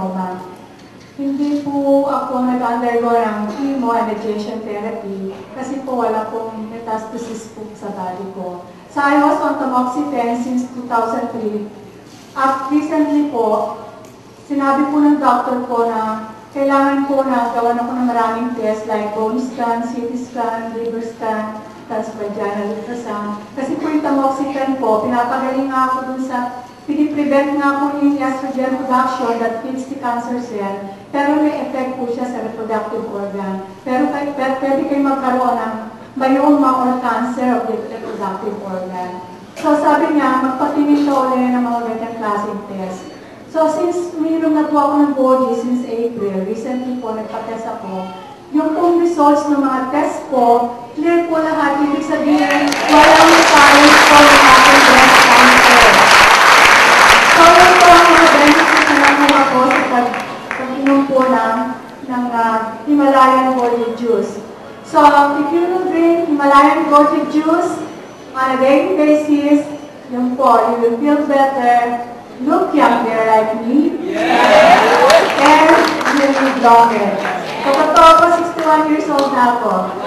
carcinoma. Hindi po ako nag-undergo ng chemo and radiation therapy kasi po wala pong metastasis po sa body ko. So I was on tamoxifen since 2003. At recently po, sinabi po ng doctor ko na kailangan po na gawan ako ng maraming tests like bone scan, CT scan, liver scan, transvaginal ultrasound. Kasi po yung tamoxifen po, pinapagaling nga ako dun sa piniprevent nga po yung estrogen production that feeds the cancer cell, pero may effect po siya sa reproductive organ. Pero pwede kayo magkaroon ng myoma or cancer of the reproductive organ. So sabi niya, magpatingin ka ulit ng mga ganyan klaseng test. So since uminom na po ako ng body since April, recently po nagpa-test ako, yung pong results ng mga test ko, clear po lahat, ibig sabihin, walang signs po ng aking breast cancer. So, yun po ang mga benefits na nakuha ko sa pag-inom po ng Himalayan Goji Juice. So, if you will drink Himalayan Goji Juice on a daily basis, yun po, you will feel better, look younger like me, and you will live longer. So, totoo ko, 61 years old na ako.